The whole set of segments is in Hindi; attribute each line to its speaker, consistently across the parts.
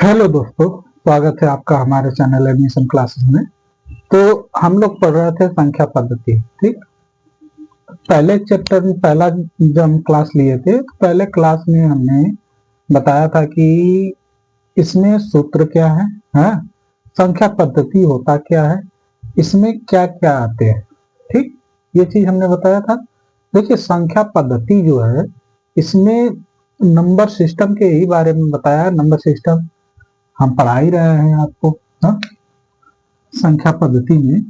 Speaker 1: हेलो दोस्तों, स्वागत है आपका हमारे चैनल एडमिशन क्लासेस में। तो हम लोग पढ़ रहे थे संख्या पद्धति। ठीक, पहले चैप्टर में पहला जब हम क्लास लिए थे तो पहले क्लास में हमने बताया था कि इसमें सूत्र क्या है, हाँ? संख्या पद्धति होता क्या है, इसमें क्या क्या आते हैं। ठीक, ये चीज हमने बताया था। देखिए, संख्या पद्धति जो है इसमें नंबर सिस्टम के ही बारे में बताया। नंबर सिस्टम हम पढ़ा ही रहे हैं आपको, हाँ? संख्या पद्धति में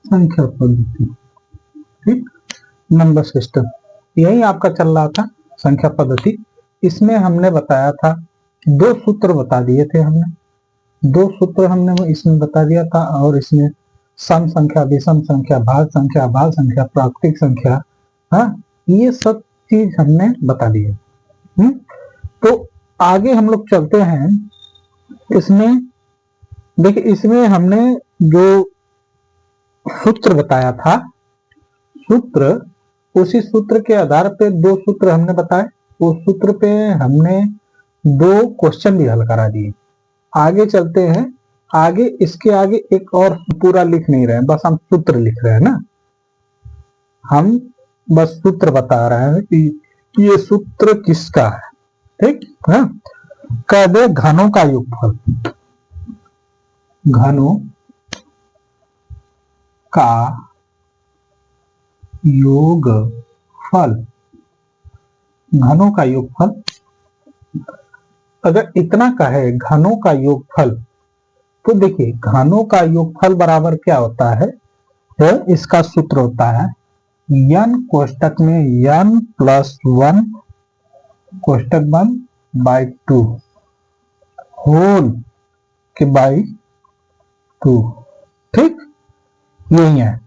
Speaker 1: संख्या पद्धति, ठीक, नंबर सिस्टम यही आपका चल रहा था संख्या पद्धति। इसमें हमने बताया था, दो सूत्र बता दिए थे हमने, दो सूत्र हमने इसमें बता दिया था। और इसमें सम संख्या, विषम संख्या, भाग संख्या, प्राकृतिक संख्या, हाँ, ये सब चीज हमने बता दी है। तो आगे हम लोग चलते हैं। इसमें देखिए, इसमें हमने जो सूत्र बताया था, सूत्र, उसी सूत्र के आधार पे दो सूत्र हमने बताए। उस सूत्र पे हमने दो क्वेश्चन भी हल करा दिए। आगे चलते हैं। आगे इसके आगे एक और पूरा लिख नहीं रहे हैं, बस हम सूत्र लिख रहे हैं ना। हम बस सूत्र बता रहे हैं कि ये सूत्र किसका है। ठीक है, कह दे घनों का योगफल, घनों का योगफल, घनों का योगफल। अगर इतना कहे घनों का योगफल, तो देखिए घनों का योगफल बराबर क्या होता है, इसका सूत्र होता है n कोष्टक में n प्लस 1 कोष्टक बंद बाई 2 होल के बाई 2। ठीक, यही है।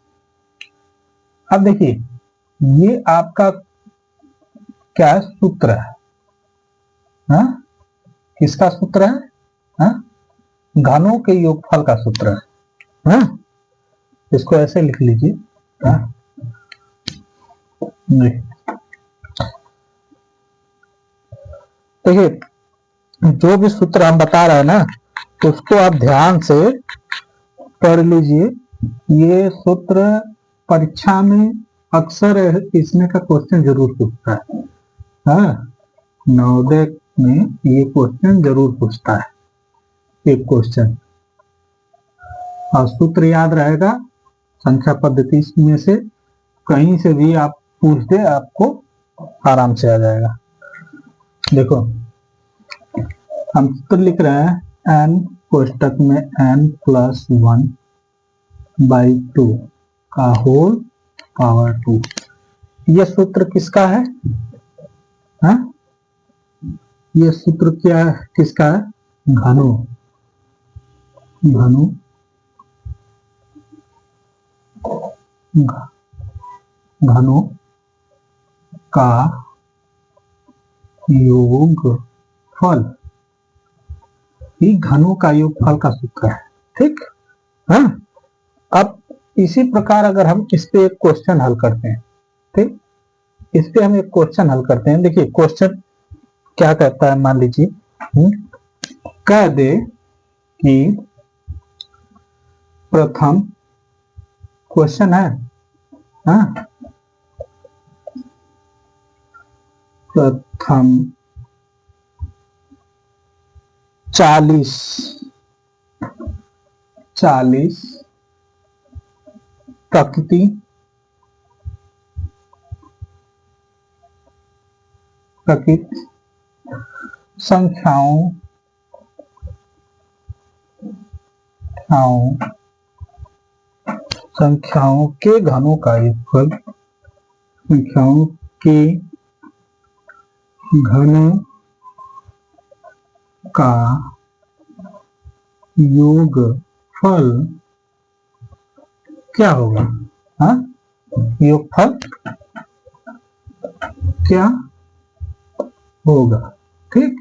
Speaker 1: अब देखिए, ये आपका क्या सूत्र है, हाँ? किसका सूत्र है, हाँ? घनों के योगफल का सूत्र है, हाँ? इसको ऐसे लिख लीजिए, हाँ? देखिए, जो भी सूत्र हम बता रहे हैं ना, उसको आप ध्यान से पढ़ लीजिए। ये सूत्र परीक्षा में अक्सर इसमें का क्वेश्चन जरूर पूछता है, हाँ? नवोदय में ये क्वेश्चन जरूर पूछता है, एक क्वेश्चन। और सूत्र याद रहेगा संख्या पद्धति में से कहीं से भी आप पूछ दे, आपको आराम से आ जाएगा। देखो, हम सूत्र लिख रहे हैं n कोष्टक में n प्लस 1 बाई 2 का होल पावर 2। यह सूत्र किसका है, हाँ? यह सूत्र क्या है, किसका है? घनों, घनों, घनों का योगफल, ये घनों का योगफल का सूत्र है। ठीक, हाँ? अब इसी प्रकार अगर हम इस पे एक क्वेश्चन हल करते हैं, ठीक, इस पे हम एक क्वेश्चन हल करते हैं। देखिए क्वेश्चन क्या कहता है, मान लीजिए कह दे कि प्रथम, क्वेश्चन है, हाँ? प्रथम 40 प्रकृति संख्याओं संख्याओं के घनों का योगफल, संख्याओं के घनों का योगफल क्या होगा, हाँ? योगफल क्या होगा। ठीक,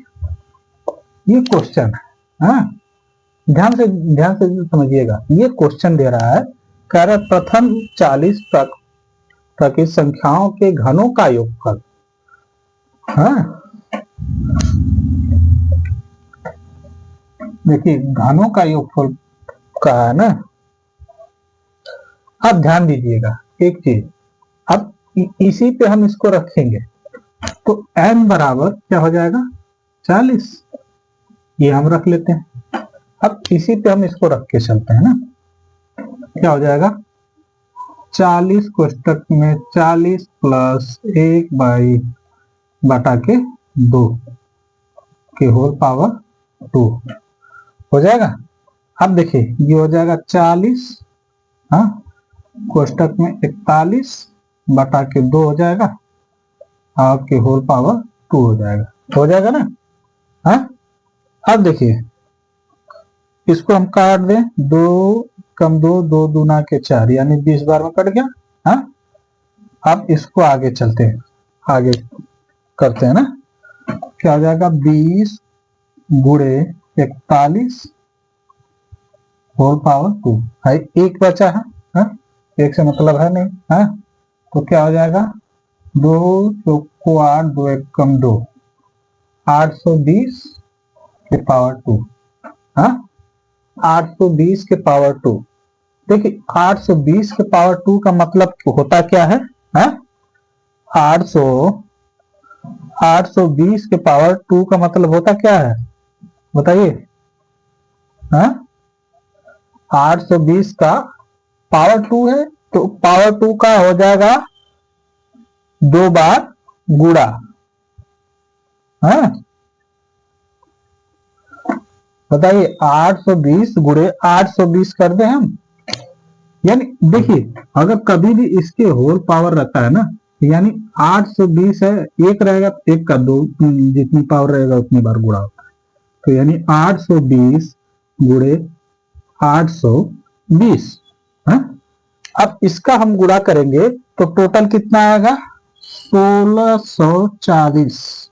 Speaker 1: ये क्वेश्चन है, हाँ? ध्यान से समझिएगा, ये क्वेश्चन दे रहा है, कह रहा है प्रथम 40 प्राकृत संख्याओं के घनों का योगफल। हाँ, देखिए घनों का योगफल का है ना। अब ध्यान दीजिएगा एक चीज, अब इसी पे हम इसको रखेंगे तो n बराबर क्या हो जाएगा 40, ये हम रख लेते हैं। अब इसी पे हम इसको रख के चलते हैं ना, क्या हो जाएगा 40 कोष्टक में 40 प्लस 1/2 के होल पावर 2 हो जाएगा। अब देखिए ये हो जाएगा 40, हाँ, कोष्टक में 41/2 हो जाएगा, आपके होल पावर 2 हो जाएगा ना। हाँ, अब देखिए इसको हम काट दें, 2 कम 2, 2 दूना के 4, यानी 20 बार में कट गया। हाँ, अब इसको आगे चलते हैं, आगे करते हैं ना, क्या हो जाएगा 20 गुणे 41 होल पावर 2 है, एक बचा है। हाँ, एक से मतलब है नहीं। हाँ, तो क्या हो जाएगा 2 चौको 8, 2 एक कम 2, 820 के पावर 2। हाँ, 820 के पावर 2। देखिए 820 के पावर 2 का मतलब होता क्या है? हाँ, 820 के पावर 2 का मतलब होता क्या है बताइए? हाँ, 820 का पावर 2 है तो पावर 2 का हो जाएगा 2 बार गुणा। हाँ, बताइए 820 गुणे 820 कर दे हम, यानी देखिए अगर कभी भी इसके होल पावर रहता है ना, यानी 820 है, एक रहेगा एक का 2, जितनी पावर रहेगा उतनी बार गुणा होता है, तो यानी 820 गुणे 820। हाँ, अब इसका हम गुणा करेंगे तो टोटल कितना आएगा 1640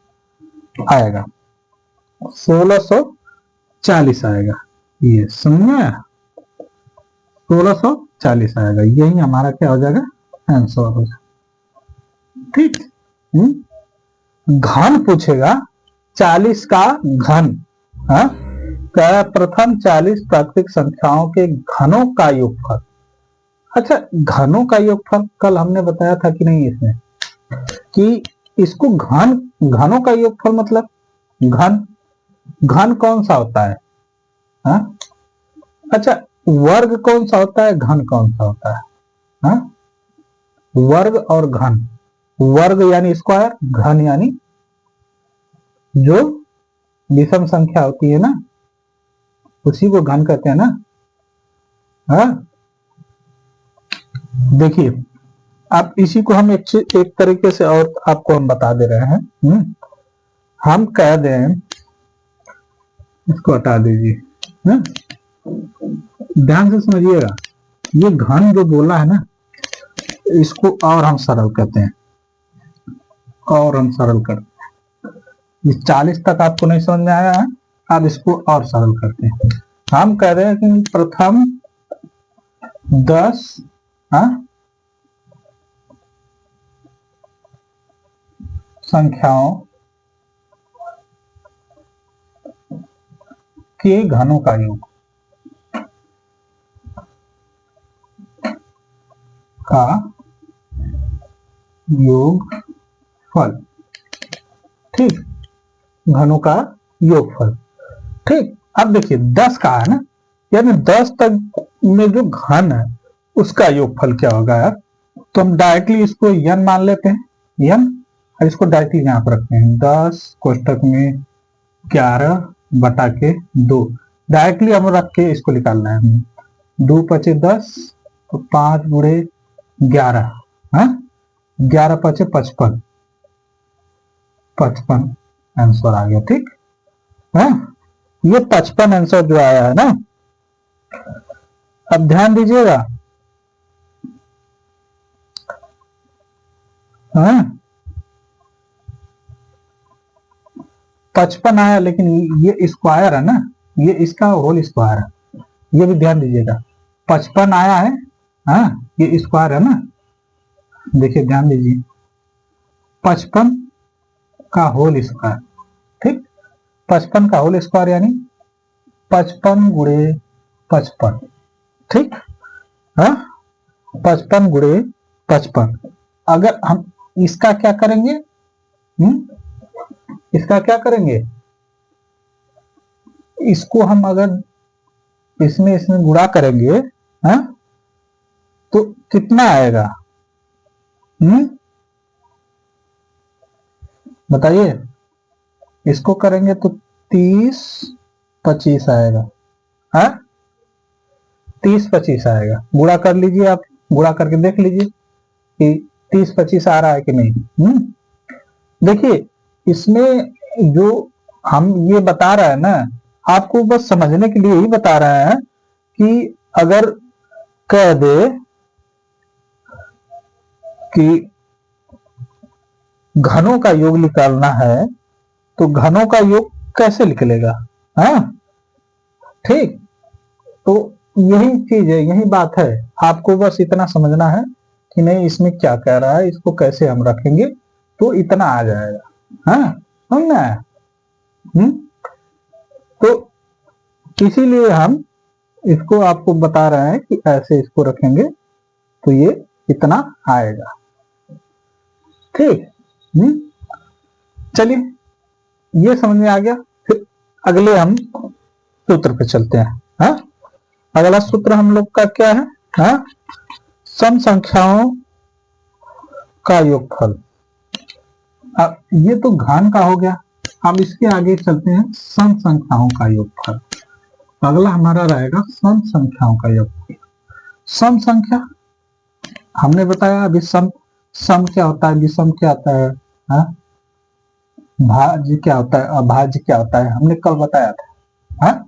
Speaker 1: आएगा, 1640 आएगा, ये समझ में आया? 1640 आएगा, यही हमारा क्या हो जाएगा आंसर हो जाएगा। ठीक, घन पूछेगा 40 का घन। हाँ, प्रथम 40 प्राकृतिक संख्याओं के घनों का योगफल। अच्छा, घनों का योगफल कल हमने बताया था कि नहीं इसमें, कि इसको घनों का योगफल मतलब घन कौन सा होता है? हाँ, अच्छा, वर्ग कौन सा होता है, घन कौन सा होता है? हाँ, वर्ग और घन, वर्ग यानी स्क्वायर, घन यानी जो विषम संख्या होती है ना, उसी को घन कहते हैं ना। हाँ, देखिए आप इसी को हम एक तरीके से और आपको हम बता दे रहे हैं। हम कह दें, इसको हटा दीजिए, ध्यान से समझिएगा, ये घन जो बोला है ना, इसको और हम सरल करते हैं, और हम सरल करते हैं। ये 40 तक आपको नहीं समझ में आया है, अब इसको और सरल करते हैं। हम कह रहे हैं कि प्रथम 10 संख्याओं के घनों का योग योगफल। ठीक, घनों का योगफल। ठीक, अब देखिए 10 का है ना, यानी 10 तक में जो घन है उसका योगफल क्या होगा यार? तो हम डायरेक्टली इसको n मान लेते हैं, n, और इसको डायरेक्टली यहां पर रखते हैं, 10 कोष्टक में 11/2, डायरेक्टली हम रख के इसको निकालना है। 2 पचे 10, तो 5 गुणे 11, 11 पचे 55, 55 आंसर आ गया। ठीक है, ये 55 आंसर जो आया है ना, अब ध्यान दीजिएगा, 55 आया, लेकिन ये स्क्वायर है ना, ये इसका होल स्क्वायर है, ये भी ध्यान दीजिएगा, 55 आया है, हाँ ये स्क्वायर है ना, देखिए ध्यान दीजिए, 55 का होल स्क्वायर, ठीक, 55 का होल स्क्वायर यानी 55 गुणे 55, ठीक, हाँ 55 गुणे 55। अगर हम इसका क्या करेंगे, इसका क्या करेंगे, इसको हम अगर इसमें गुणा करेंगे, हाँ तो कितना आएगा, बताइए, इसको करेंगे तो 30 25 आएगा, हाँ 30 25 आएगा। गुणा कर लीजिए, आप गुणा करके देख लीजिए कि 30 25 आ रहा है कि नहीं। देखिए इसमें जो हम ये बता रहा है ना, आपको बस समझने के लिए ही बता रहा है कि अगर कह दे कि घनों का योग निकालना है तो घनों का योग कैसे निकलेगा, हाँ ठीक, तो यही चीज है, यही बात है, आपको बस इतना समझना है कि नहीं इसमें क्या कह रहा है, इसको कैसे हम रखेंगे तो इतना आ जाएगा, हाँ समझना है। तो इसीलिए हम इसको आपको बता रहे हैं कि ऐसे इसको रखेंगे तो ये इतना आएगा, ठीक। चलिए ये समझ में आ गया, फिर अगले हम सूत्र पे चलते हैं। हाँ अगला सूत्र हम लोग का क्या है, हाँ सम संख्याओं का योगफल। अब ये तो घन का हो गया, अब इसके आगे चलते हैं सम संख्याओं का योगफल। अगला हमारा रहेगा सम संख्याओं का योगफल। सम संख्या हमने बताया, अभी सम क्या होता है, विषम क्या होता है, हाँ भाज्य क्या होता है, अभाज्य क्या होता है, हमने कल बताया था, हाँ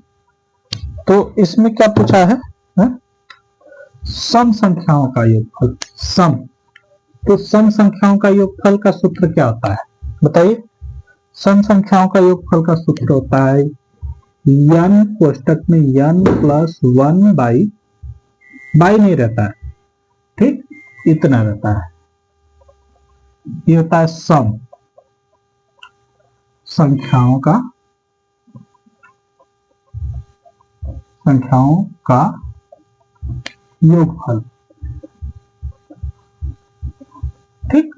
Speaker 1: तो इसमें क्या पूछा है, हाँ? सम संख्याओं का योगफल, सम, तो सम संख्याओं का योगफल का सूत्र क्या होता है बताइए। सम संख्याओं का योगफल का सूत्र होता है n कोष्टक में n प्लस 1 बाई नहीं रहता है, ठीक, इतना रहता है, ये होता है सम संख्याओं का योगफल, ठीक,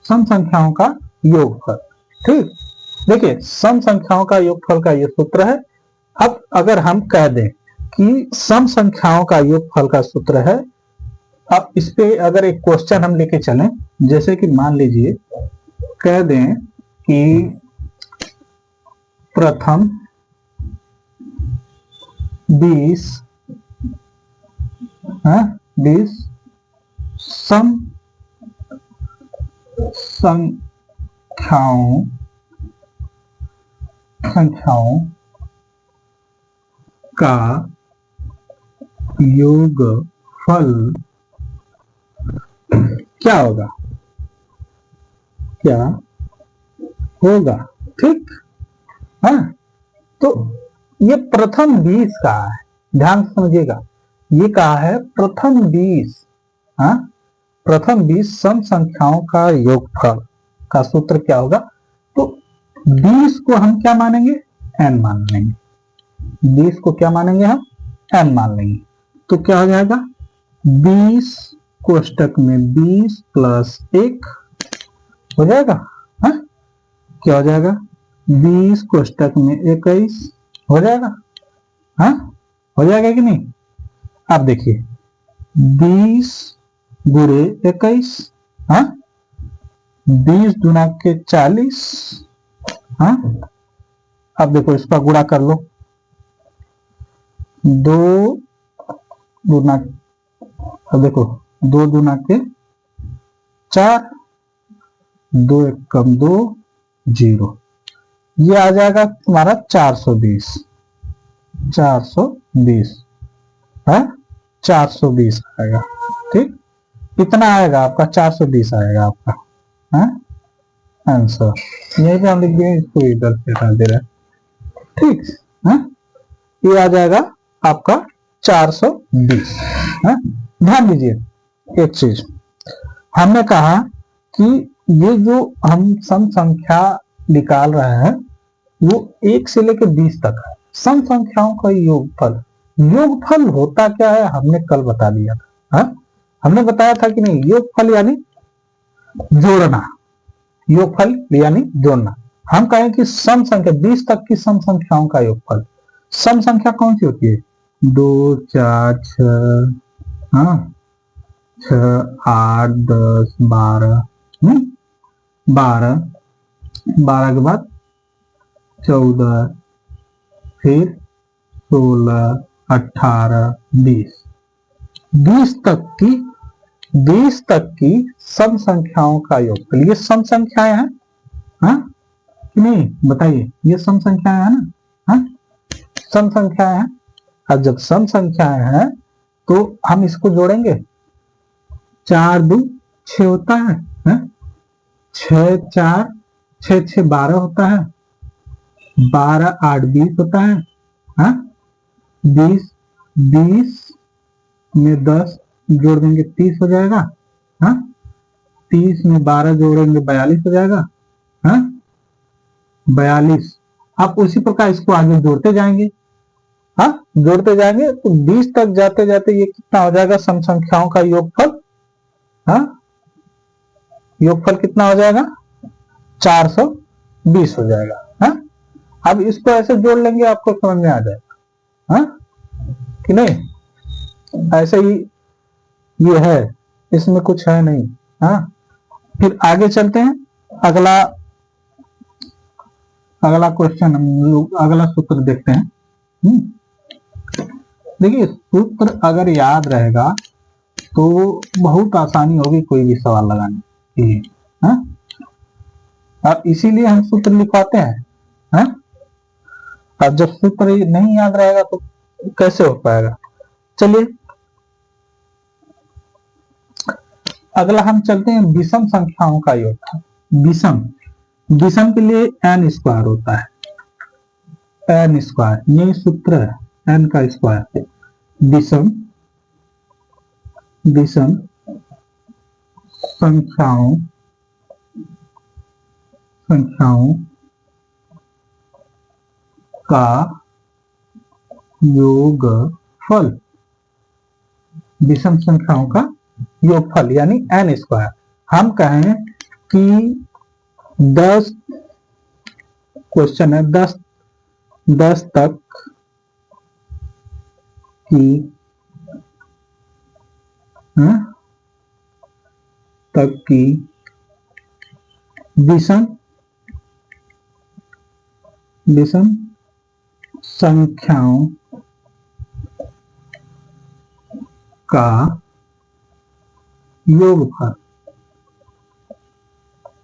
Speaker 1: सम संख्याओं का योगफल, ठीक। देखिए सम संख्याओं का योगफल का ये सूत्र है। अब अगर हम कह दें कि सम संख्याओं का योगफल का सूत्र है, अब इस पे अगर एक क्वेश्चन हम लेके चलें, जैसे कि मान लीजिए कह दें कि प्रथम 20 सम संख्याओं का योगफल क्या होगा, ठीक, हाँ तो ये प्रथम 20 का है, ध्यान से समझिएगा, ये कहा है प्रथम 20, हाँ प्रथम 20 सम संख्याओं का योगफल का सूत्र क्या होगा, तो 20 को हम क्या मानेंगे, n मान लेंगे, 20 को क्या मानेंगे हम, n मान लेंगे, तो क्या हो जाएगा 20 कोष्टक में 20 प्लस 1 हो जाएगा, हाँ क्या हो जाएगा 20 कोष्टक में 21 हो जाएगा, हाँ हो जाएगा कि नहीं। अब देखिए 20 गुणे 21, हाँ 20 गुना के 40, हाँ अब देखो इसका गुणा कर लो, 2 गुना, अब देखो 2 गुना के 4, 2 एक कम 2 0, ये आ जाएगा तुम्हारा 420 है, 420 आएगा, ठीक, कितना आएगा आपका 420 आएगा आपका, है आंसर, यहीं पे हम लिख देंगे, इसको इधर से हटा दे रहा है, ठीक है, ये आ जाएगा आपका 420। ध्यान दीजिए एक चीज, हमने कहा कि ये जो हम सम संख्या निकाल रहे हैं वो 1 से लेकर 20 तक है। सम संख्याओं का योगफल, योगफल होता क्या है हमने कल बता दिया था। हमने बताया था कि नहीं, योगफल यानी जोड़ना, योगफल यानी जोड़ना। हम कहें कि सम संख्या 20 तक की सम संख्याओं का योगफल, सम संख्या कौन सी होती है? 2 4 6, 6 8 10 12, 12 12 के बाद 14, फिर 16 18 20, 20 तक की सम संख्याओं का योगफल। ये सम संख्याएं हैं कि नहीं, बताइए, ये सम संख्याएं हैं ना? सम संख्याएं हैं। और जब सम संख्याएं हैं तो हम इसको जोड़ेंगे, 4 2 6 होता है, 6 4 6 6 12 होता है, 12 8 20 होता है, 20 में 10 जोड़ देंगे 30 हो जाएगा, 30 में 12 जोड़ेंगे 42 हो जाएगा, 42। आप उसी प्रकार इसको आगे जोड़ते जाएंगे, जोड़ते जाएंगे तो 20 तक जाते जाते ये कितना हो जाएगा? सम संख्याओं का योगफल, योगफल कितना हो जाएगा? 420 हो जाएगा। अब इसको ऐसे जोड़ लेंगे, आपको समझ में आ जाएगा कि नहीं? ऐसे ही ये है, इसमें कुछ है नहीं। फिर आगे चलते हैं, अगला क्वेश्चन हम लोग, अगला सूत्र देखते हैं। देखिए, सूत्र अगर याद रहेगा तो बहुत आसानी होगी कोई भी सवाल लगाने की, और इसीलिए हम सूत्र लिखवाते हैं। अब जब सूत्र नहीं याद रहेगा तो कैसे हो पाएगा? चलिए अगला हम चलते हैं, विषम संख्याओं का योग। विषम के लिए n स्क्वायर होता है, n स्क्वायर, ये सूत्र है n का स्क्वायर। विषम संख्याओं का योगफल, विषम संख्याओं का योगफल यानी n स्क्वायर। हम कहें कि 10 क्वेश्चन है, 10 तक की विषम संख्याओं का योगफल।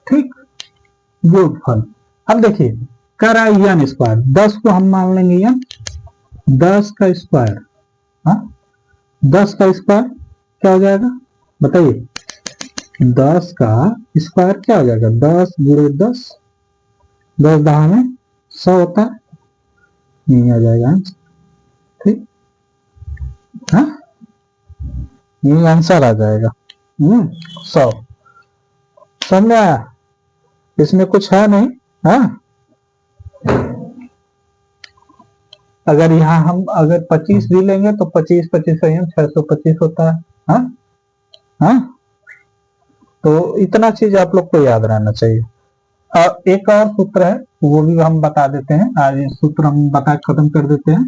Speaker 1: ठीक, योगफल। अब देखिए, कह रहा है n स्क्वायर, 10 को हम मान लेंगे n, 10 का स्क्वायर, 10 का स्क्वायर क्या हो जाएगा बताइए? 10 का स्क्वायर क्या हो जाएगा? 10 गुणे 10, 10 10 में 100 होता है, नहीं आ जाएगा आंसर। ठीक, ये आंसर आ जाएगा 100। समझ में आया? इसमें कुछ है नहीं। अगर यहाँ हम अगर 25 भी लेंगे तो 25 25 625 होता है। तो इतना चीज आप लोग को याद रहना चाहिए। और एक और सूत्र है, वो भी हम बता देते हैं आज, ये सूत्र हम बता खत्म कर देते हैं।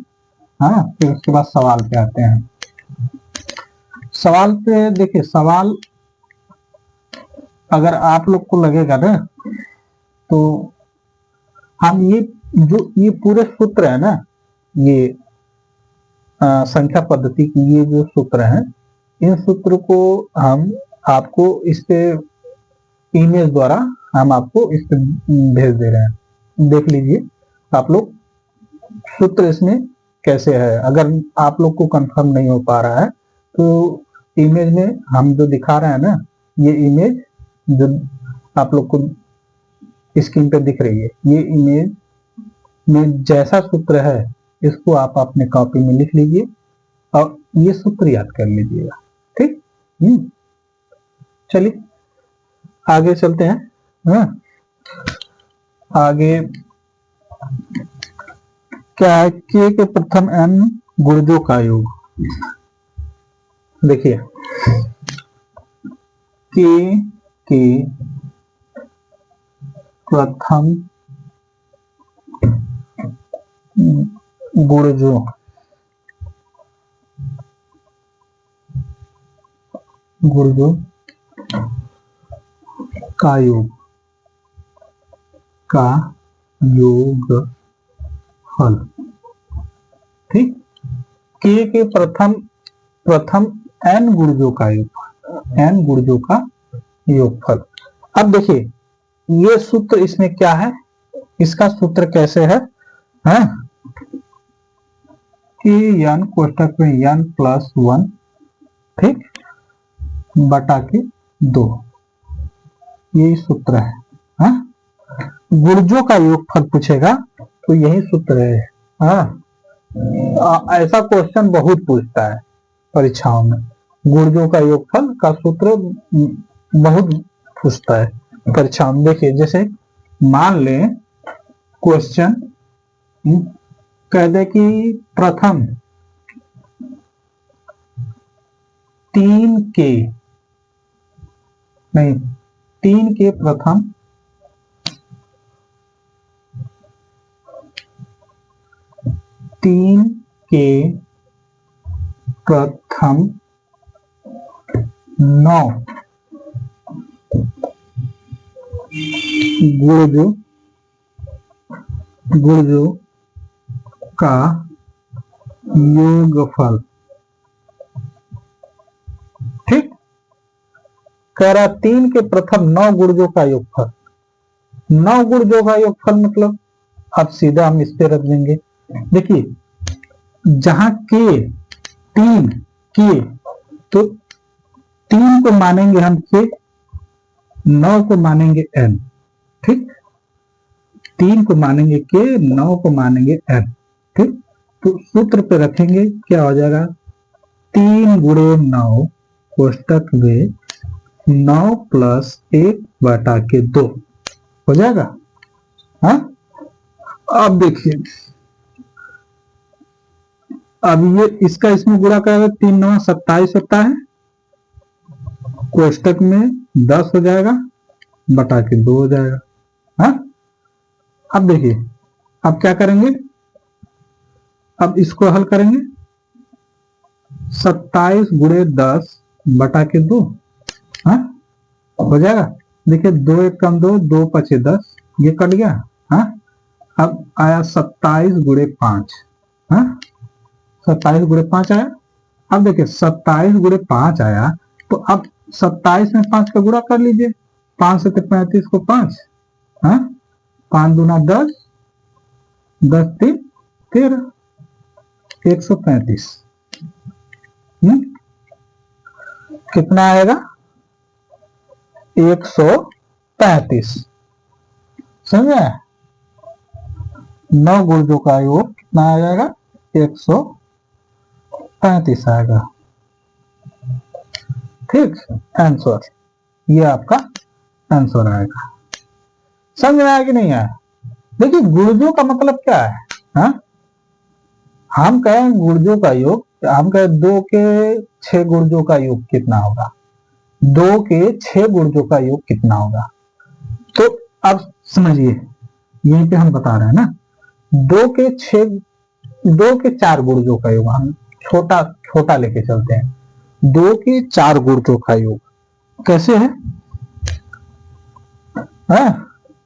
Speaker 1: फिर उसके बाद सवाल पे आते हैं। सवाल पे देखिए, सवाल अगर आप लोग को लगेगा ना तो हम ये पूरे सूत्र है ना, ये संख्या पद्धति की ये जो सूत्र हैं, इन सूत्र को हम आपको इस पे इमेज द्वारा हम आपको इस पे भेज दे रहे हैं। देख लीजिए आप लोग सूत्र इसमें कैसे है। अगर आप लोग को कंफर्म नहीं हो पा रहा है तो इमेज में हम जो दिखा रहे हैं ना, ये इमेज जो आप लोग को स्क्रीन पे दिख रही है, ये इमेज में जैसा सूत्र है इसको आप अपने कॉपी में लिख लीजिए और ये सूत्र याद कर लीजिएगा। ठीक, चलिए आगे चलते हैं। हाँ? आगे क्या है, के प्रथम n गुणजों का योग। देखिए के प्रथम गुणजों का योगफल। ठीक, के प्रथम n गुणजों का योगफल। अब देखिए ये सूत्र इसमें क्या है, इसका सूत्र कैसे है, कि n कोष्टक में n प्लस 1, ठीक, बटा के 2, यही सूत्र है। गुणजों का योगफल पूछेगा तो यही सूत्र है। ऐसा क्वेश्चन बहुत पूछता है परीक्षाओं में, गुणजों का योगफल का सूत्र बहुत पूछता है परीक्षाओं में। देखिए जैसे मान लें क्वेश्चन कह दे कि प्रथम 3 के प्रथम 9 गुणजों का योगफल। ठीक, कह रहा 3 के प्रथम 9 गुणजों का योगफल। 9 गुणजों का योगफल मतलब अब सीधा हम इस पे रख देंगे। देखिए जहां के 3 के, तो 3 को मानेंगे हम के, 9 को मानेंगे n। ठीक, 3 को मानेंगे के, 9 को मानेंगे n। ठीक, तो सूत्र पे रखेंगे, क्या हो जाएगा, 3 गुणे 9 कोष्टक में 9 प्लस 1 बटा के 2 हो जाएगा। अब देखिए अब ये इसका इसमें गुणा करेगा, 3 9 27 होता है, कोष्टक में 10 हो जाएगा, बटा के 2 हो जाएगा। अब देखिए अब क्या करेंगे, अब इसको हल करेंगे, 27 गुणे 10 बटा के 2 हो जाएगा। देखिए 2 1 कम 2, 2 पचे 10, ये कट गया। अब आया 27 गुणे 5, 27 गुणे 5 आया। अब देखिए 27 गुणे 5 आया, तो अब 27 में 5 का गुणा कर लीजिए, 5 से 35 को 5, 5 दूना 10, 10 3 13, 135। कितना आएगा, 135। समझे, 9 गुणजों का योग कितना आ जाएगा, 135 आएगा। ठीक, आंसर, ये आपका आंसर आएगा। समझ में आया कि नहीं आया। देखिए गुणजों का मतलब क्या है, हम कहें गुणजों का योग, हम कहें 2 के 6 गुणजों का योग कितना होगा, 2 के 6 गुणजों का योग कितना होगा। तो अब समझिए यहीं पे हम बता रहे हैं ना, 2 के 4 गुणजों का योग, हम छोटा लेके चलते हैं, 2 के 4 गुणजों का योग कैसे है,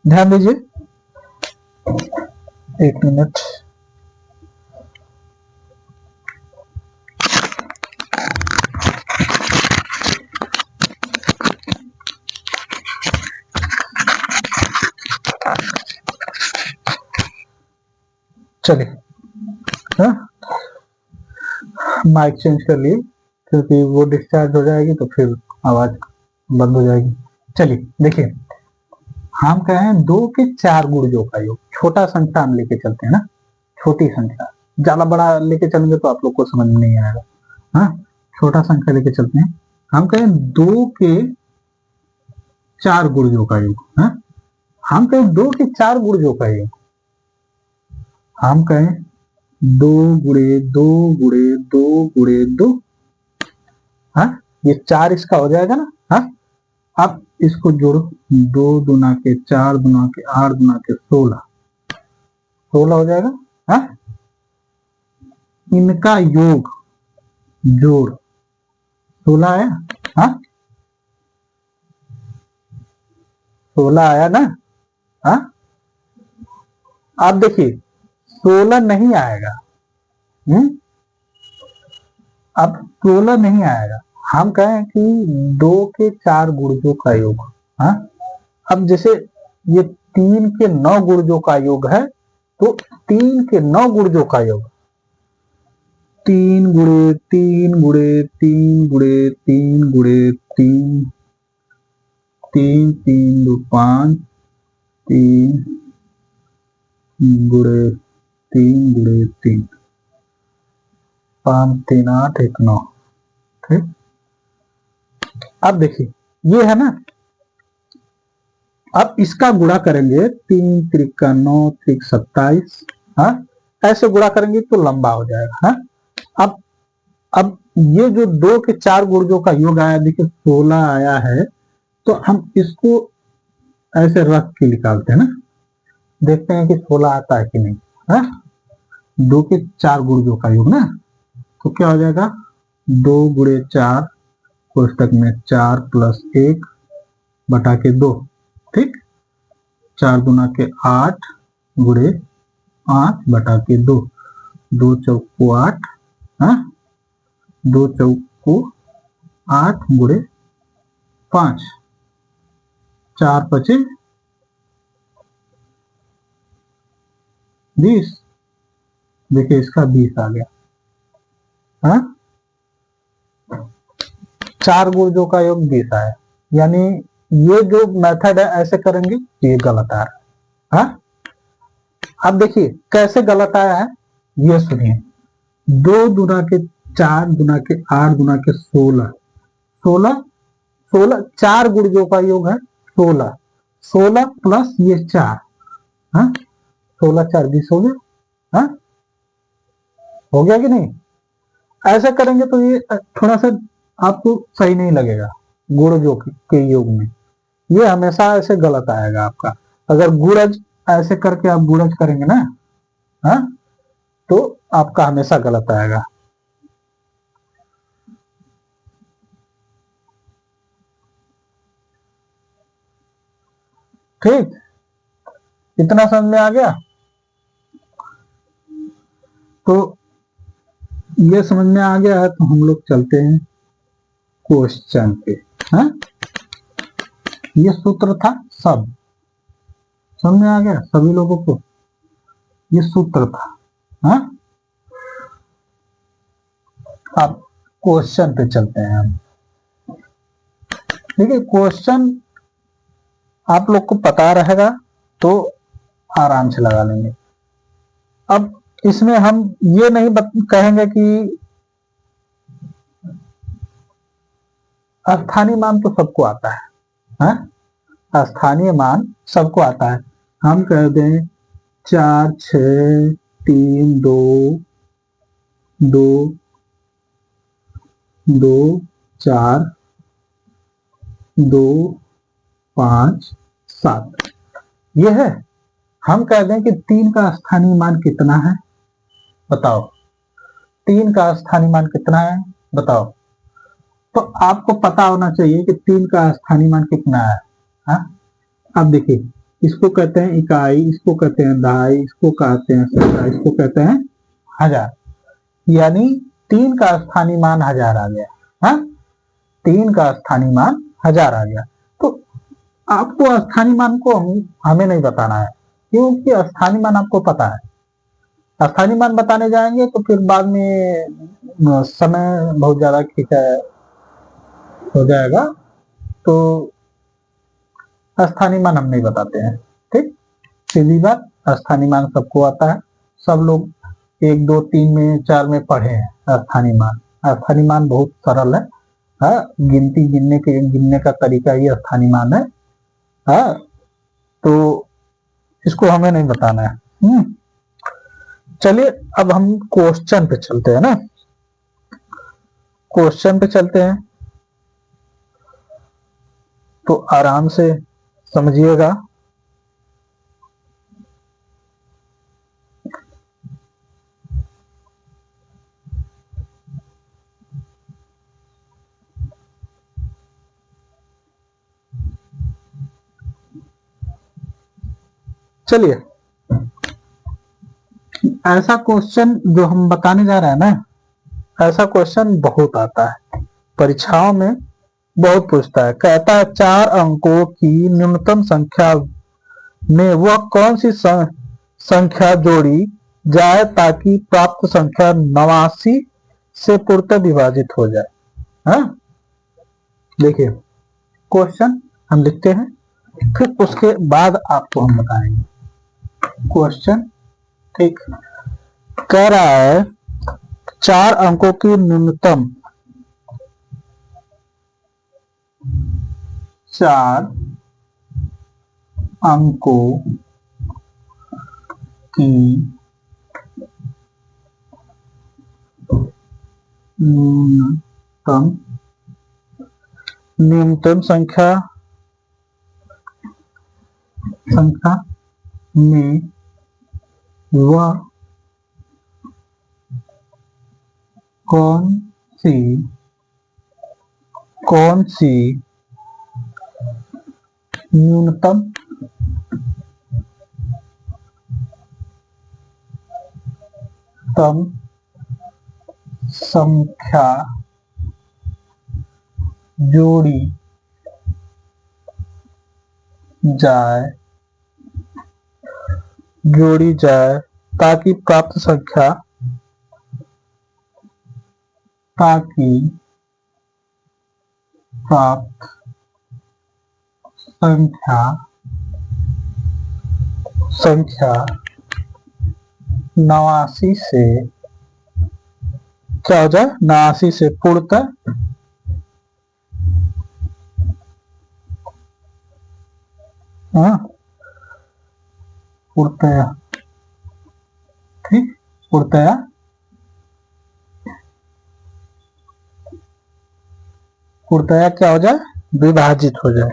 Speaker 1: ध्यान दीजिए, 1 मिनट। चलिए माइक चेंज कर लिए, क्योंकि वो डिस्चार्ज हो जाएगी तो फिर आवाज बंद हो जाएगी। चलिए देखिए, हम कहें 2 के 4 गुणजों का योग, छोटा संख्या हम लेके चलते हैं ना, छोटी संख्या, ज्यादा बड़ा लेके चलेंगे तो आप लोग को समझ में नहीं आएगा। हाँ, छोटा संख्या लेके चलते हैं। हम कहें 2 के 4 गुणजों का योग। हाँ, हम कहें 2 के 4 गुणजों का योग। हम कहें 2 गुणे 2 गुणे 2 गुणे 2। हाँ, ये 4 इसका हो जाएगा ना। हाँ, अब इसको जोड़ो, 2 दुना के 4 दुना के 8 दुना के 16 हो जाएगा। हाँ, इनका योग जोड़ 16 आया। हाँ, 16 आया ना। हाँ, आप देखिए 16 नहीं आएगा। अब 16 नहीं आएगा। हम कहें कि 2 के 4 गुणजों का योग। हाँ, अब जैसे ये 3 के 9 गुणजों का योग है, तो 3 के 9 गुणजों का योग 3 गुणे 3 गुणे 3 गुणे 3 गुणे 3 3 3 2 5 3 गुणे 3 गुणे 3 5 3 8 1 9। ठीक, अब देखिए ये है ना। अब इसका गुणा करेंगे, 3 त्रिका 9 त्रिक 27। हाँ, ऐसे गुणा करेंगे तो लंबा हो जाएगा। हाँ, अब ये जो 2 के 4 गुणजों का योग आया, देखिए 16 आया है, तो हम इसको ऐसे रख के निकालते हैं ना, देखते हैं कि 16 आता है कि नहीं। हाँ, 2 के 4 गुणजों का योग ना, तो क्या हो जाएगा, 2 गुणे 4 कोष्टक में 4 प्लस 1 बटा के 2। ठीक, 4 दुना के 8 गुणे 8 बटा के 2, 2 चौको 8। हाँ, 2 चौको 8 गुणे 5, 4 पचे 20। देखिए इसका 20 आ गया। हाँ, 4 गुणजों का योग 20 आया, यानी ये जो मेथड है ऐसे करेंगे तो ये गलत आ रहा है। हाँ, अब देखिए कैसे गलत आया है, ये सुनिए। 2 दुना के 4 दुना के 8 दुना के 16 16 16 4 गुणजों का योग है 16। 16 प्लस ये 4। हाँ, 16 4 20 हो गया। हाँ, हो गया कि नहीं। ऐसे करेंगे तो ये थोड़ा सा आपको सही नहीं लगेगा। गुणजों के योग में ये हमेशा ऐसे गलत आएगा आपका। अगर गुणज ऐसे करके आप गुणज करेंगे ना, हाँ, तो आपका हमेशा गलत आएगा। ठीक, इतना समझ में आ गया। तो ये समझ में आ गया है, तो हम लोग चलते हैं क्वेश्चन पे। हाँ, ये सूत्र था, सब समझ में आ गया सभी लोगों को, ये सूत्र था। हाँ, अब क्वेश्चन पे चलते हैं हम। ठीक है, क्वेश्चन आप लोग को पता रहेगा तो आराम से लगा लेंगे। अब इसमें हम ये नहीं कहेंगे कि स्थानीय मान तो सबको आता है। हाँ, स्थानीय मान सबको आता है। हम कह दें 4 6 3 2 2 2 4 2 5 7 ये है। हम कह दें कि 3 का स्थानीय मान कितना है, बताओ। 3 का स्थानीय मान कितना है बताओ। तो आपको पता होना चाहिए कि 3 का स्थानीय मान कितना है। हाँ, अब देखिए इसको कहते हैं इकाई, इसको कहते हैं दहाई, इसको कहते हैं सैकड़ा, इसको कहते हैं हजार। यानी 3 का स्थानीय मान 1000 आ गया। हाँ, 3 का स्थानीय मान 1000 आ गया। तो आपको स्थानीय मान को हमें नहीं बताना है, क्योंकि स्थानीय मान आपको पता है। स्थानीय मान बताने जाएंगे तो फिर बाद में समय बहुत ज्यादा खींचा हो जाएगा, तो स्थानीय मान हम नहीं बताते हैं। ठीक, सीधी बात, स्थानीय मान सबको आता है, सब लोग 1 2 3 में 4 में पढ़े हैं स्थानीय मान। स्थानीय मान बहुत सरल है, गिनती गिनने का तरीका ये स्थानीय मान है। तो इसको हमें नहीं बताना है। चलिए अब हम क्वेश्चन पे चलते हैं ना, क्वेश्चन पे चलते हैं तो आराम से समझिएगा। चलिए ऐसा क्वेश्चन जो हम बताने जा रहे हैं ना, ऐसा क्वेश्चन बहुत आता है, परीक्षाओं में बहुत पूछता है। कहता है 4 अंकों की न्यूनतम संख्या में वह कौन सी संख्या जोड़ी जाए ताकि प्राप्त संख्या 89 से पूर्णतः विभाजित हो जाए। देखिए क्वेश्चन हम लिखते हैं, फिर उसके बाद आपको हम बताएंगे क्वेश्चन। ठीक, कह रहा है 4 अंकों की न्यूनतम 4 अंकों की न्यूनतम संख्या में वह कौन सी न्यूनतम संख्या जोड़ी जाए ताकि प्राप्त संख्या 89 से क्या हो जाए, 89 से पूर्णतः ठीक, पूर्णतया क्या हो जाए, विभाजित हो जाए।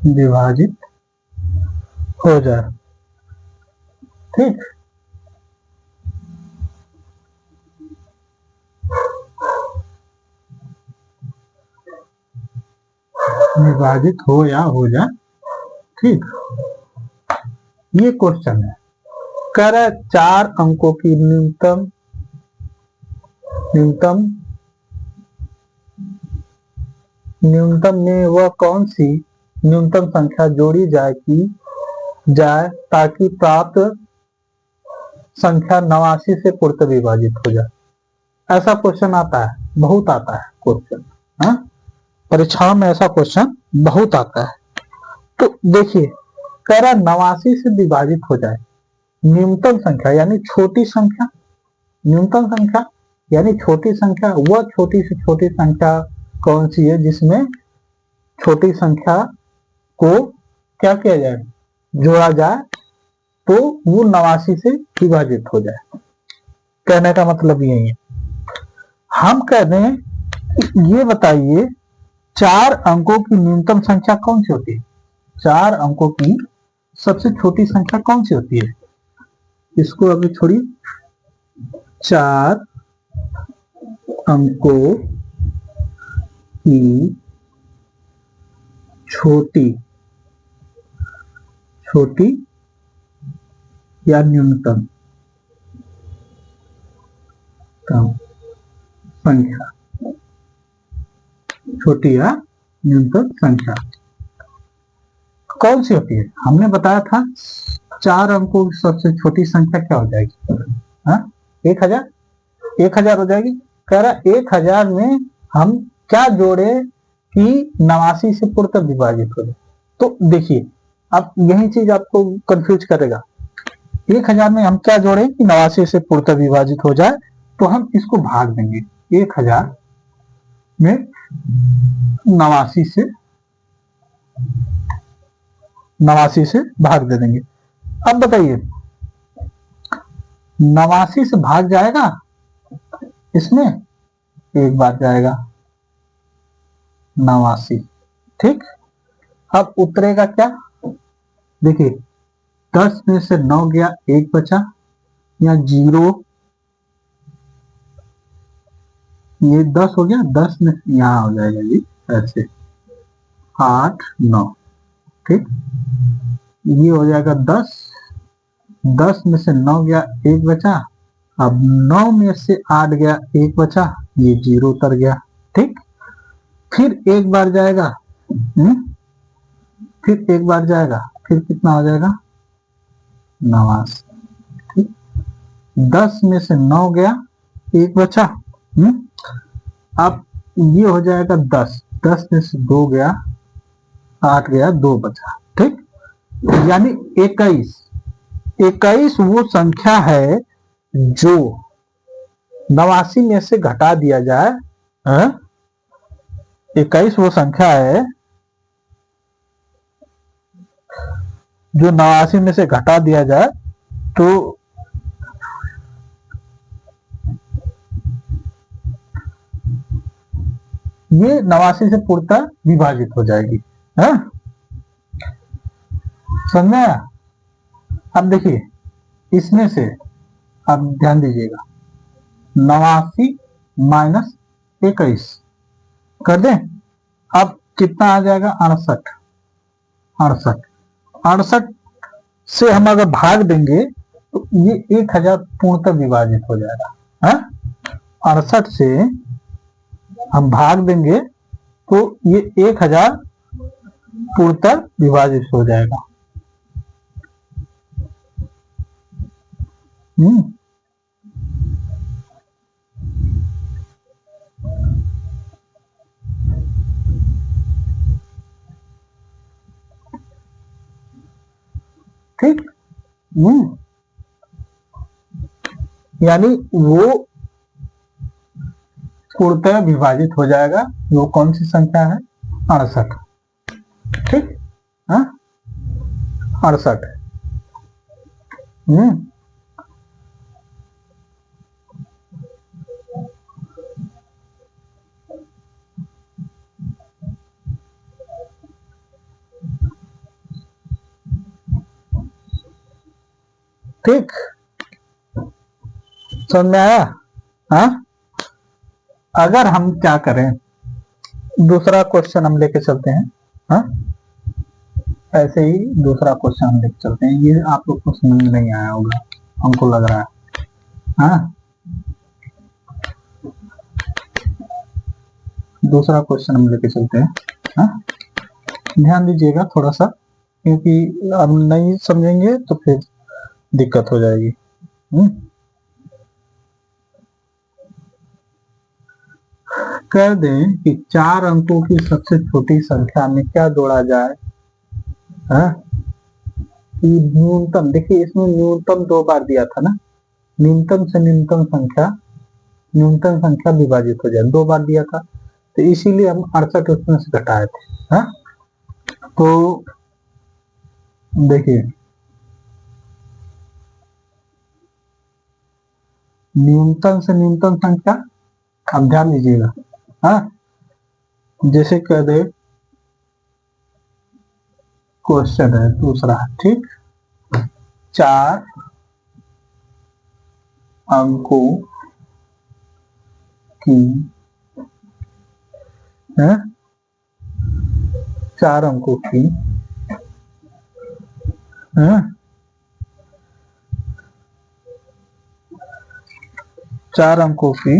Speaker 1: विभाजित हो जाए। ठीक, विभाजित हो या हो जाए। ठीक, ये क्वेश्चन है। कह रहा है 4 अंकों की न्यूनतम में वह कौन सी न्यूनतम संख्या जोड़ी जाए ताकि प्राप्त संख्या 89 से पूर्णतः विभाजित हो जाए। ऐसा क्वेश्चन आता है, बहुत आता है क्वेश्चन। परीक्षाओं में ऐसा क्वेश्चन बहुत आता है। तो देखिए कह रहा 89 से विभाजित हो जाए, न्यूनतम संख्या यानी छोटी संख्या, न्यूनतम संख्या यानी छोटी संख्या, वह छोटी से छोटी संख्या कौन सी है जिसमें छोटी संख्या को क्या किया जाए, जोड़ा जाए तो वो 89 से विभाजित हो जाए। कहने का मतलब यही है। हम कह दें ये बताइए 4 अंकों की न्यूनतम संख्या कौन सी होती है, 4 अंकों की सबसे छोटी संख्या कौन सी होती है। इसको अभी छोड़िए, 4 अंकों की छोटी या न्यूनतम संख्या, छोटी या न्यूनतम संख्या कौन सी होती है। हमने बताया था 4 अंकों की सबसे छोटी संख्या क्या हो जाएगी, 1000 हो जाएगी। कह रहा 1000 में हम क्या जोड़े कि 89 से पूर्णतः विभाजित हो जाए। तो देखिए अब यही चीज आपको कंफ्यूज करेगा। 1000 में हम क्या जोड़े कि 89 से पूर्णतः विभाजित हो जाए, तो हम इसको भाग देंगे 1000 में 89 से भाग दे देंगे। अब बताइए 89 से भाग जाएगा, इसमें एक बार जाएगा 89, ठीक। अब उतरेगा क्या, देखिए 10 में से 9 गया, एक बचा, या 0, ये 10 हो गया, 10 में यहां हो जाएगा जी ऐसे 8 9, ठीक। ये हो जाएगा 10, 10 में से 9 गया, एक बचा, अब 9 में से 8 गया, एक बचा, ये 0 उतर गया, ठीक। फिर एक बार जाएगा, फिर एक बार जाएगा, फिर कितना हो जाएगा 89, ठीक। 10 में से 9 गया, एक बचा, अब ये हो जाएगा 10, 10 में से 2 गया, 8 गया, 2 बचा, ठीक। यानी 21, 21 वो संख्या है जो 89 में से घटा दिया जाए, 21 वो संख्या है जो 89 में से घटा दिया जाए, तो ये 89 से पूर्णतः विभाजित हो जाएगी, है समझ में आया। अब देखिए इसमें से आप ध्यान दीजिएगा 89 माइनस 21 कर दें, अब कितना आ जाएगा 68, 68, 68 से हम अगर भाग देंगे तो ये 1000 पूर्णतः विभाजित हो जाएगा, है 68 से हम भाग देंगे तो ये 1000 पूर्णतः विभाजित हो जाएगा। ठीक, यानी वो पूर्णतः विभाजित हो जाएगा, वो कौन सी संख्या है 68, ठीक, 68, ठीक, समझ में आया। हाँ, अगर हम क्या करें, दूसरा क्वेश्चन हम लेके चलते हैं, हाँ ऐसे ही दूसरा क्वेश्चन हम लेके चलते हैं, ये आप लोग को समझ में नहीं आया होगा हमको लग रहा है, हाँ दूसरा क्वेश्चन हम लेके चलते हैं, हाँ ध्यान दीजिएगा थोड़ा सा, क्योंकि अब नहीं समझेंगे तो फिर दिक्कत हो जाएगी। कर दें कि 4 अंकों की सबसे छोटी संख्या में क्या जोड़ा जाए, कि न्यूनतम, देखिए इसमें न्यूनतम 2 बार दिया था ना, न्यूनतम से न्यूनतम संख्या विभाजित हो जाए, 2 बार दिया था, तो इसीलिए हम 68 उसमें से घटाए थे, हाँ तो देखिए न्यूनतम से न्यूनतम संख्या, अब ध्यान दीजिएगा, हाँ जैसे कह दे क्वेश्चन है दूसरा, ठीक 4 अंकों की, है 4 अंकों की, है 4 अंकों की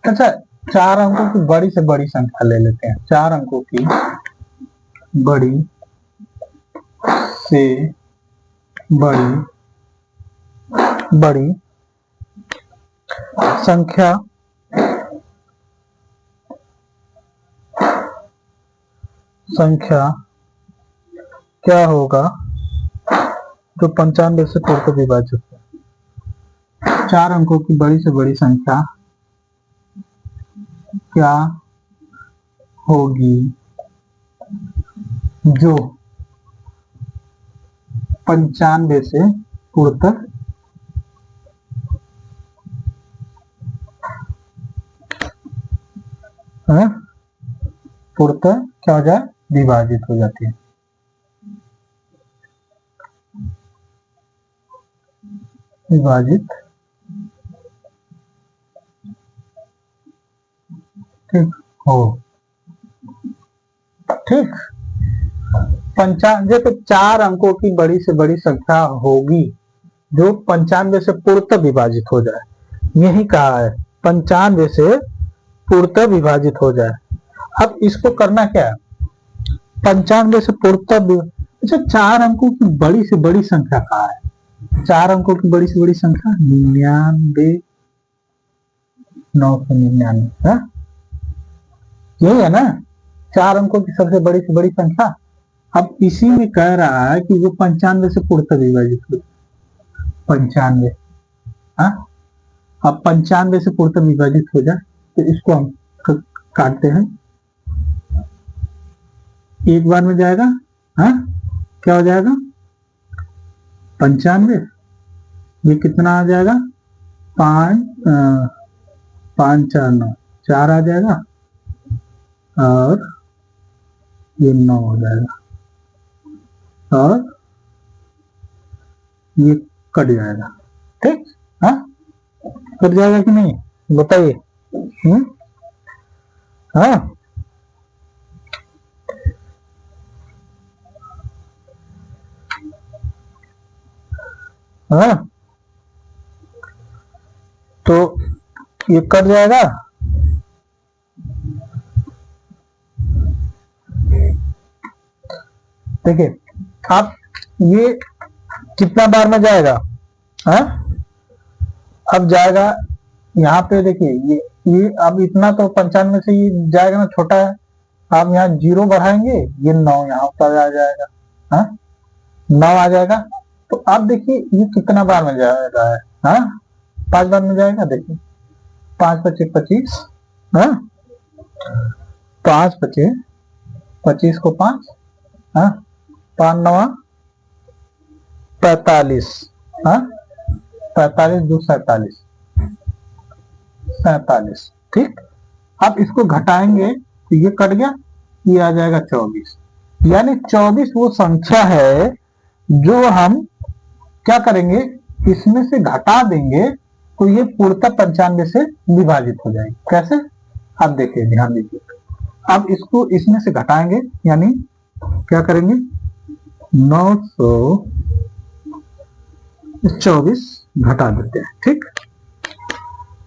Speaker 1: अच्छा, 4 अंकों की बड़ी से बड़ी संख्या ले लेते हैं। 4 अंकों की बड़ी से बड़ी संख्या क्या होगा जो 95 से पूर्णतः विभाजित है। 4 अंकों की बड़ी से बड़ी संख्या क्या होगी जो 95 से पूर्णतः पूर्णतः क्या हो जाए, विभाजित हो जाती है। विभाजित, ठीक हो, ठीक। 95 तो 4 अंकों की बड़ी से बड़ी संख्या होगी जो 95 से पूर्णतः विभाजित हो जाए, यही कहा है, 95 से पूर्णतः विभाजित हो जाए। अब इसको करना क्या है, 95 से पूर्णतः, अच्छा 4 अंकों की बड़ी से बड़ी संख्या कहा है, 4 अंकों की बड़ी से बड़ी संख्या 99 999 है, यही है ना 4 अंकों की सबसे बड़ी से बड़ी संख्या। अब इसी में कह रहा है कि वो 95 से पूर्णतः विभाजित हो, 95, हाँ, अब 95 से पूर्णतः विभाजित हो जाए तो इसको हम काटते हैं, एक बार में जाएगा, हाँ, क्या हो जाएगा 95, ये कितना आ जाएगा 5 5 4 9 4 आ जाएगा और ये 9 हो जाएगा और ये कट जाएगा, ठीक, हाँ, कट जाएगा कि नहीं बताइए, हाँ, हाँ, तो ये कट जाएगा, देखिए अब ये कितना बार में जाएगा, हाँ, अब जाएगा यहाँ पे, देखिए ये अब इतना तो 95 से ये जाएगा ना, छोटा है, आप यहाँ 0 बढ़ाएंगे, ये 9 यहाँ पर आ जाएगा, हाँ, 9 आ जाएगा। तो आप देखिए ये कितना बार में जा रहा है, हाँ, 5 बार में जाएगा, देखिए 5 25 25, हाँ, 5 25 25 को 5, हाँ, 5 9 45, हाँ, 45 2 47, 47, ठीक। अब इसको घटाएंगे तो ये कट गया, ये आ जाएगा 24, यानी 24 वो संख्या है जो हम क्या करेंगे, इसमें से घटा देंगे तो ये पूर्णतः 95 से विभाजित हो जाएगी। कैसे, आप देखिए, ध्यान दीजिए, अब इसको इसमें से घटाएंगे, यानी क्या करेंगे 924 घटा देते हैं, ठीक।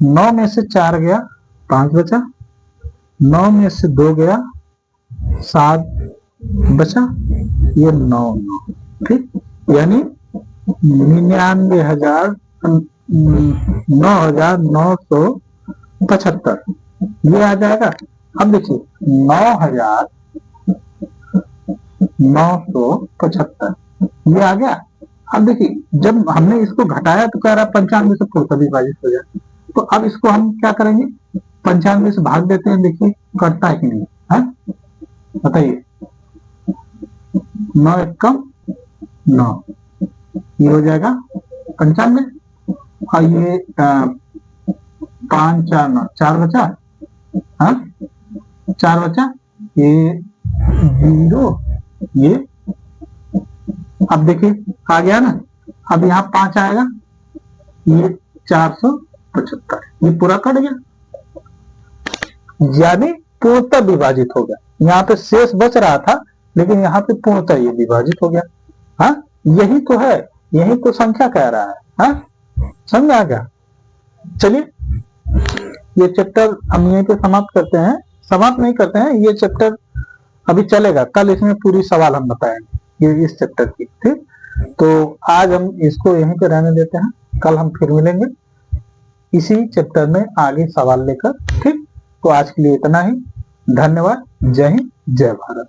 Speaker 1: 9 में से 4 गया, 5 बचा, 9 में से 2 गया, 7 बचा, ये 9 9, ठीक, यानी 9,975 ये आ जाएगा। अब देखिए 9,975 ये आ गया। अब देखिए जब हमने इसको घटाया तो कह रहा है 95 से पूर्णतः विभाजित हो जाए, तो अब इसको हम क्या करेंगे, 95 से भाग देते हैं, देखिए कटता है कि नहीं है, बताइए, 9 1 9, ये हो जाएगा 95 और ये 5 4 9, 4 बचा, हाँ, 4 बचा, ये 0, ये अब देखिए आ गया ना, अब यहाँ 5 आएगा, ये 475, ये पूरा कट गया, यानी पूर्णतः विभाजित हो गया। यहाँ पे शेष बच रहा था लेकिन यहाँ पे पूर्णतः ये विभाजित हो गया, हाँ, यही तो है, यही तो संख्या कह रहा है, हाँ, समझ आ गया। चलिए ये चैप्टर हम यहीं पे समाप्त करते हैं, समाप्त नहीं करते हैं, ये चैप्टर अभी चलेगा, कल इसमें पूरी सवाल हम बताएंगे ये इस चैप्टर की। ठीक, तो आज हम इसको यहीं पे रहने देते हैं, कल हम फिर मिलेंगे इसी चैप्टर में आगे सवाल लेकर। ठीक, तो आज के लिए इतना ही। धन्यवाद। जय हिंद, जय भारत।